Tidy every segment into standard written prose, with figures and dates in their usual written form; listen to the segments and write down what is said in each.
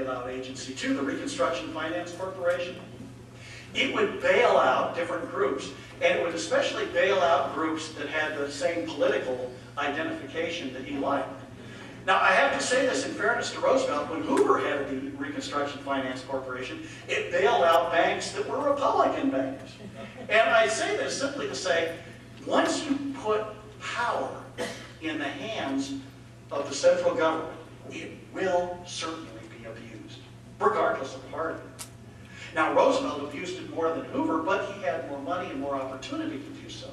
bailout agency too, the Reconstruction Finance Corporation. It would bail out different groups, and it would especially bail out groups that had the same political identification that he liked. Now, I have to say this in fairness to Roosevelt, when Hoover headed the Reconstruction Finance Corporation, it bailed out banks that were Republican banks. And I say this simply to say, once you put power in the hands of the central government, it will certainly be abused, regardless of party. Now, Roosevelt abused it more than Hoover, but he had more money and more opportunity to do so.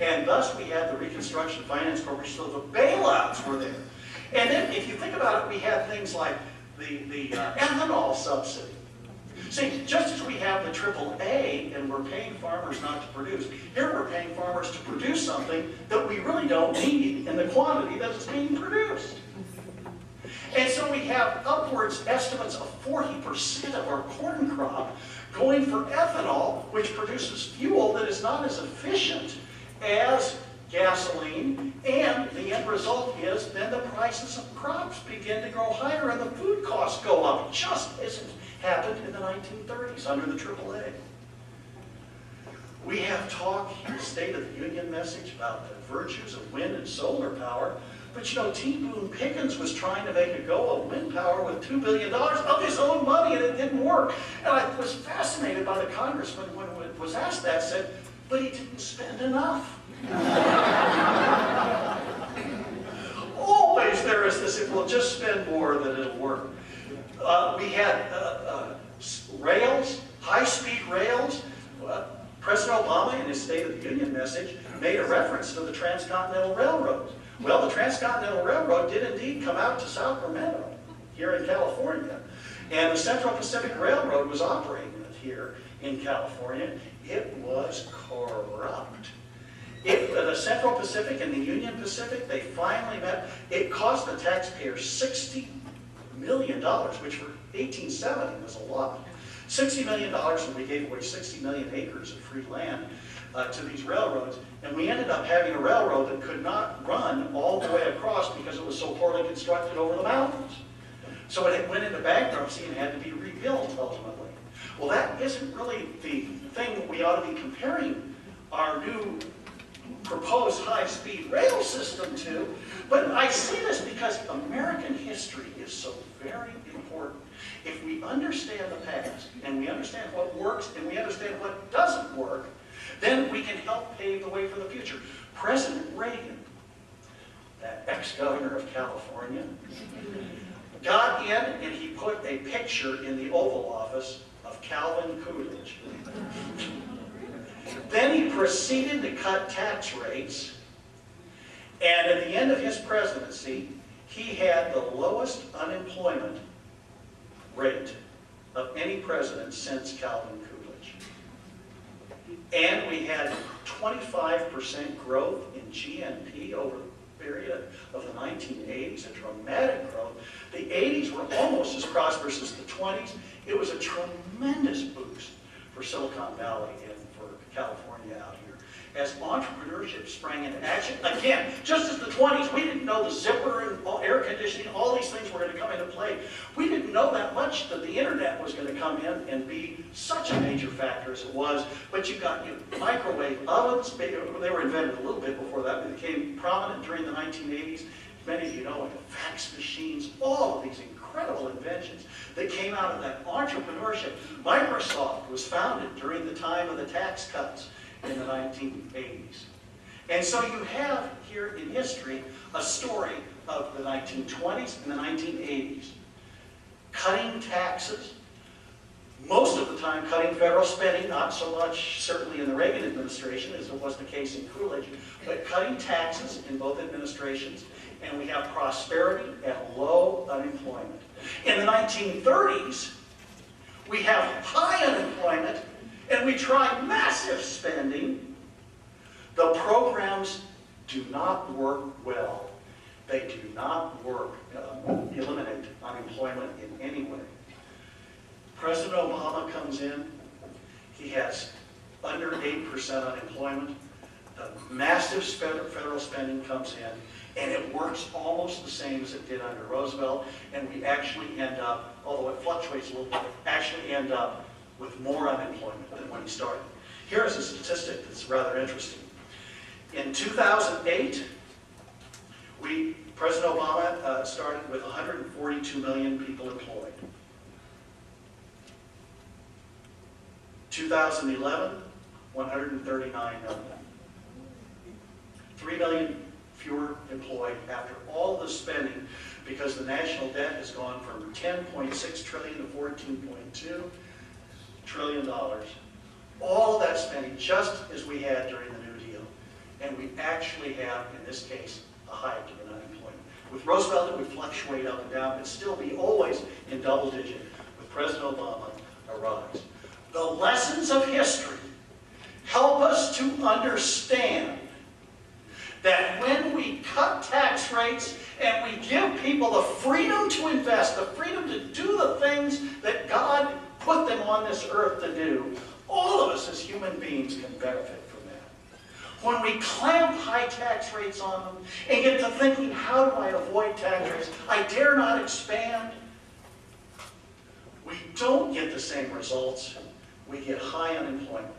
And thus, we had the Reconstruction Finance Corporation, so the bailouts were there. And then, if you think about it, we had things like the ethanol subsidy. See, just as we have the AAA and we're paying farmers not to produce, here we're paying farmers to produce something that we really don't need in the quantity that is being produced. And so we have upwards estimates of 40% of our corn crop going for ethanol, which produces fuel that is not as efficient as gasoline, and the end result is then the prices of crops begin to grow higher and the food costs go up, just as it happened in the 1930s under the AAA. We have talk in the State of the Union message about the virtues of wind and solar power, but you know, T. Boone Pickens was trying to make a go of wind power with $2 billion of his own money, and it didn't work. And I was fascinated by the congressman when it was asked that, said, but he didn't spend enough. Always there is this, if we'll just spend more, then it'll work. We had rails, high-speed rails. President Obama, in his State of the Union message, made a reference to the Transcontinental Railroad. Well, the Transcontinental Railroad did indeed come out to Sacramento, here in California. And the Central Pacific Railroad was operating it here in California. It was corrupt. The Central Pacific and the Union Pacific, they finally met. It cost the taxpayers $60 million, which for 1870 was a lot. $60 million, and we gave away 60 million acres of free land to these railroads. And we ended up having a railroad that could not run all the way across because it was so poorly constructed over the mountains. So it went into bankruptcy and had to be rebuilt ultimately. Well, that isn't really the thing that we ought to be comparing our new proposed high-speed rail system to, but I see this because American history is so very important. If we understand the past, and we understand what works, and we understand what doesn't work, then we can help pave the way for the future. President Reagan, that ex-governor of California, got in and he put a picture in the Oval Office of Calvin Coolidge. Then he proceeded to cut tax rates, and at the end of his presidency, he had the lowest unemployment rate of any president since Calvin Coolidge. And we had 25% growth in GNP over the period of the 1980s, a dramatic growth. The 80s were almost as prosperous as the 20s. It was a tremendous boost for Silicon Valley and for California out here, as entrepreneurship sprang into action. Again, just as the 20s, we didn't know the zipper and air conditioning, all these things were going to come into play. We didn't know that much that the internet was going to come in and be such a major factor as it was. But you got microwave ovens. They were invented a little bit before that, but became prominent during the 1980s. Many of you know, like the fax machines, all of these incredible inventions that came out of that entrepreneurship. Microsoft was founded during the time of the tax cuts in the 1980s. And so you have here in history a story of the 1920s and the 1980s. Cutting taxes, most of the time cutting federal spending, not so much certainly in the Reagan administration as it was the case in Coolidge, but cutting taxes in both administrations, and we have prosperity and low unemployment. In the 1930s, we have high unemployment, and we try massive spending. The programs do not work well. They do not work, eliminate unemployment in any way. President Obama comes in. He has under 8% unemployment. The massive federal spending comes in. And it works almost the same as it did under Roosevelt, and we actually end up, although it fluctuates a little bit, actually end up with more unemployment than when he started. Here is a statistic that's rather interesting. In 2008, President Obama started with 142 million people employed. 2011, 139 million. 3 million fewer employed after all of the spending, because the national debt has gone from $10.6 trillion to $14.2 trillion. All of that spending just as we had during the New Deal. And we actually have, in this case, a hike in unemployment. With Roosevelt, it would fluctuate up and down, but still be always in double digit. With President Obama, a rise. The lessons of history help us to understand that when we cut tax rates and we give people the freedom to invest, the freedom to do the things that God put them on this earth to do, all of us as human beings can benefit from that. When we clamp high tax rates on them and get to thinking, how do I avoid tax rates? I dare not expand. We don't get the same results. We get high unemployment.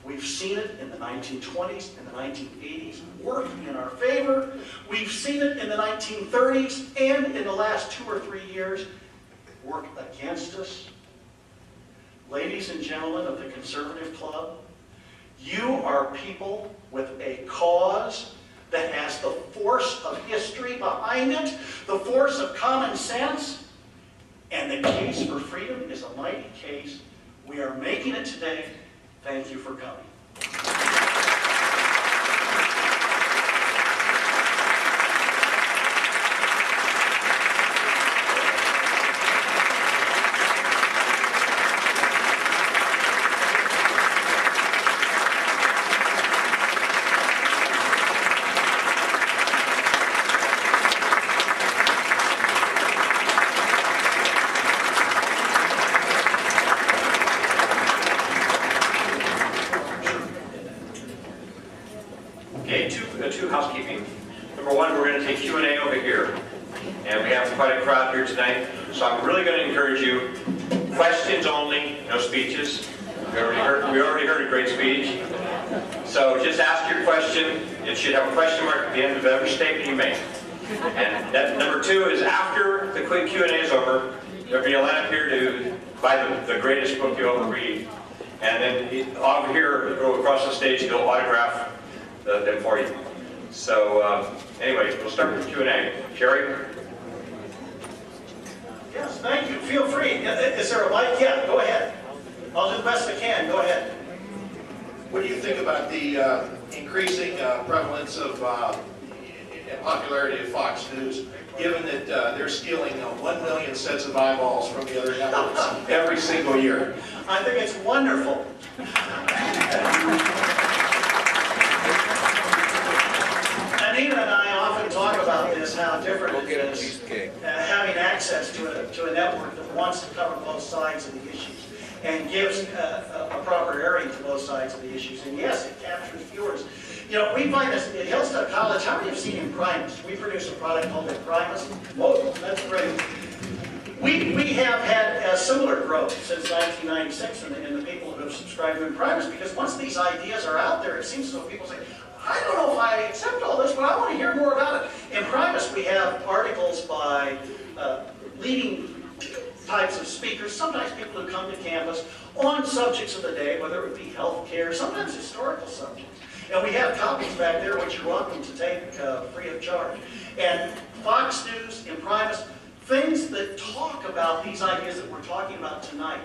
We've seen it in the 1920s and the 1980s work in our favor. We've seen it in the 1930s and in the last 2 or 3 years work against us. Ladies and gentlemen of the Conservative Club, you are people with a cause that has the force of history behind it, the force of common sense, and the case for freedom is a mighty case. We are making it today. Thank you for coming. Two housekeeping. Number one, we're going to take Q&A over here. And we have quite a crowd here tonight. So I'm really going to encourage you, questions only, no speeches. We already heard a great speech. So just ask your question. It should have a question mark at the end of every statement you make. And that, number two is after the quick Q&A is over, there'll be a line up here to buy the greatest book you'll ever read. And then over here, go across the stage, he'll autograph them for you. So anyway, we'll start with Q&A. Jerry? Yes, thank you. Feel free. Is there a mic? Yeah, go ahead. I'll do the best I can. Go ahead. What do you think about the increasing prevalence of and popularity of Fox News, given that they're stealing 1 million sets of eyeballs from the other networks every single year? I think it's wonderful. Anita and I often talk about this, how different it is having access to a network that wants to cover both sides of the issues and gives a proper airing to both sides of the issues. And yes, it captures viewers. You know, we find this at Hillsdale College. How many have seen Imprimus? We produce a product called Imprimus. Oh, that's great. We have had a similar growth since 1996 in the people who have subscribed to Imprimus, because once these ideas are out there, it seems as though people say, I don't know if I accept all this, but I want to hear more about it. In Primus, we have articles by leading types of speakers, sometimes people who come to campus, on subjects of the day, whether it be healthcare, sometimes historical subjects. And we have copies back there, which you're welcome to take free of charge. And Fox News, Imprimus, things that talk about these ideas that we're talking about tonight,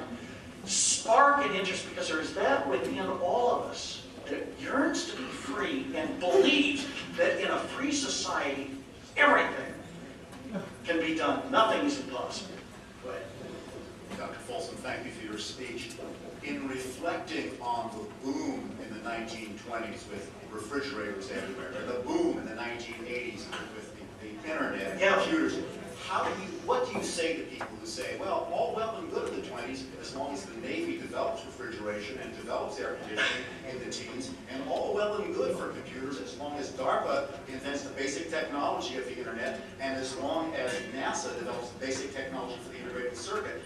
spark an interest, because there is that within all of us that yearns to be free and believes that in a free society, everything can be done. Nothing is impossible. Go ahead. Dr. Folsom, thank you for your speech. In reflecting on the boom in the 1920s with refrigerators everywhere, or the boom in the 1980s with the internet and computers, what do you say to people who say, well, all well and good in the 20s, 1920s, as long as the Navy develops refrigeration and develops air conditioning in the teens, and all well and good for computers as long as DARPA invents the basic technology of the internet, and as long as NASA develops the basic technology for the integrated circuit.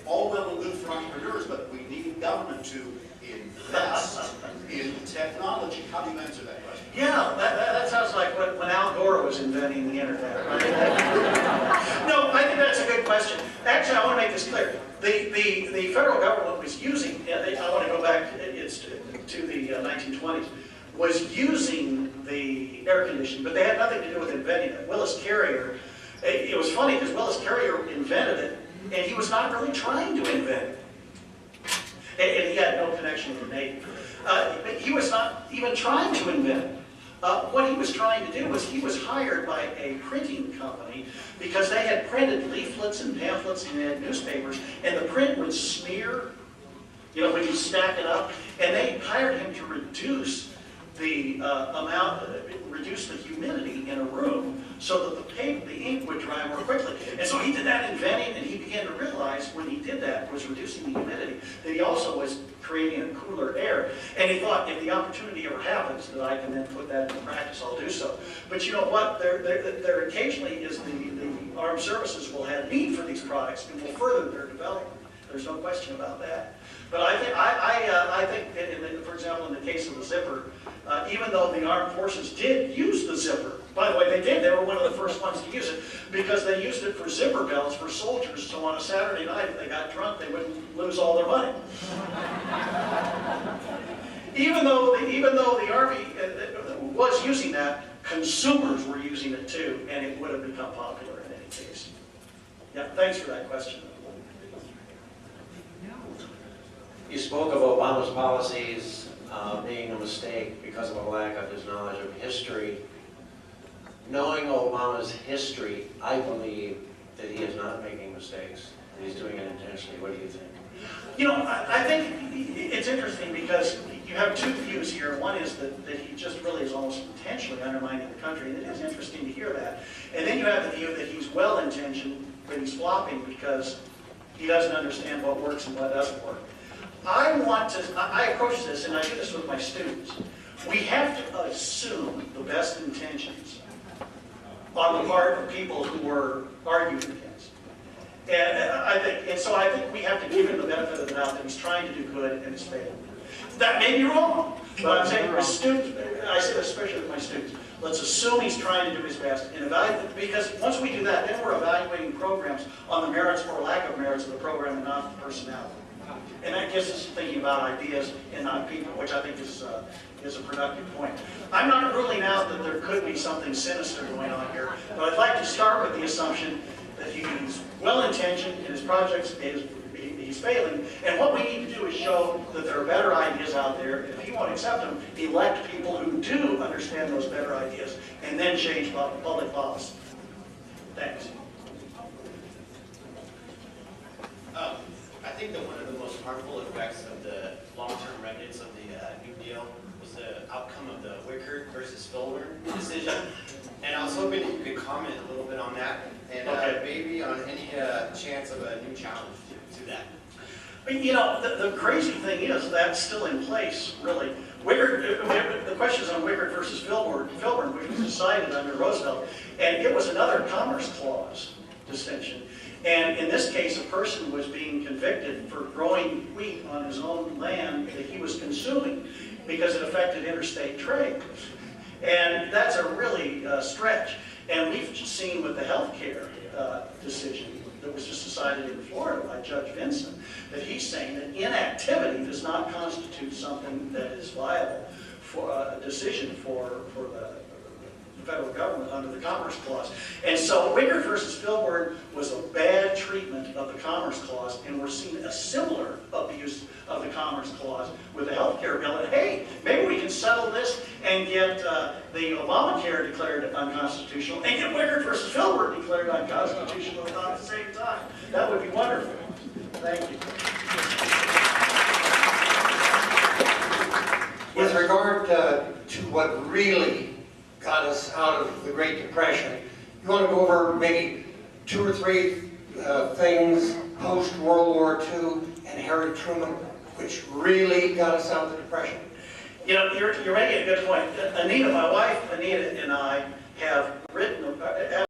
All well and good for entrepreneurs, but we need government to invest in technology. How do you answer that question? Yeah, that sounds like when Al Gore was inventing the internet, right? No, I think that's a good question. Actually, I want to make this clear. The federal government was using, I want to go back to the 1920s, was using the air conditioning, but they had nothing to do with inventing it. Willis Carrier, it was funny because Willis Carrier invented it, and he was not really trying to invent it. And he had no connection with the Navy. But he was not even trying to invent it. What he was trying to do was he was hired by a printing company because they had printed leaflets and pamphlets and they had newspapers, and the print would smear, you know, when you stack it up, and they hired him to reduce the reduce the humidity in a room so that the ink would dry more quickly. And so he did that inventing, and he began to realize when he did that, was reducing the humidity, that he also was creating a cooler air. And he thought, if the opportunity ever happens that I can then put that into practice, I'll do so. But you know what? There occasionally is the armed services will have need for these products and will further their development. There's no question about that. But I think, for example, in the case of the zipper, even though the armed forces did use the zipper, by the way, they did. They were one of the first ones to use it because they used it for zipper belts for soldiers. So on a Saturday night, if they got drunk, they wouldn't lose all their money. Even though the Army was using that, consumers were using it too, and it would have become popular in any case. Yeah, thanks for that question. You spoke of Obama's policies being a mistake because of a lack of his knowledge of history. Knowing Obama's history, I believe that he is not making mistakes, that he's doing it intentionally. What do you think? You know, I think it's interesting because you have two views here. One is that he just really is almost intentionally undermining the country, and it is interesting to hear that. And then you have the view that he's well-intentioned, but he's flopping because he doesn't understand what works and what doesn't work. I approach this, and I do this with my students. We have to assume the best intentions on the part of people who were argued against. And so I think we have to give him the benefit of the doubt that he's trying to do good and is failing. That may be wrong, but I'm saying with students, I say this especially with my students, let's assume he's trying to do his best and evaluate, because once we do that, then we're evaluating programs on the merits or lack of merits of the program and not the personality. And that gets us thinking about ideas and not people, which I think is a productive point. I'm not ruling out that there could be something sinister going on here, but I'd like to start with the assumption that he's well-intentioned and his projects, he's failing, and what we need to do is show that there are better ideas out there. If he won't accept them, elect people who do understand those better ideas, and then change public policy. Thanks. I think that one of the most harmful effects of the long-term remnants of the New Deal was the outcome of the Wickard versus Filburn decision. And I was hoping that you could comment a little bit on that, and maybe on any chance of a new challenge to that. But, you know, the crazy thing is that's still in place, really. Wickard, the question is on Wickard versus Filburn, which was decided under Roosevelt, and it was another Commerce Clause distinction. And in this case, a person was being convicted for growing wheat on his own land that he was consuming because it affected interstate trade. And that's a really stretch. And we've seen with the healthcare decision that was just decided in Florida by Judge Vinson, that he's saying that inactivity does not constitute something that is viable for a decision for the federal government under the Commerce Clause. And so Wickard versus Filburn was a bad treatment of the Commerce Clause, and we're seeing a similar abuse of the Commerce Clause with the health care bill. And hey, maybe we can settle this and get the Obamacare declared unconstitutional and get Wickard versus Filburn declared unconstitutional at the same time. That would be wonderful. Thank you. With regard to what really got us out of the Great Depression, you want to go over maybe 2 or 3 things post-World War II and Harry Truman, which really got us out of the Depression. You know, you're making a good point. Anita, my wife, Anita, and I have written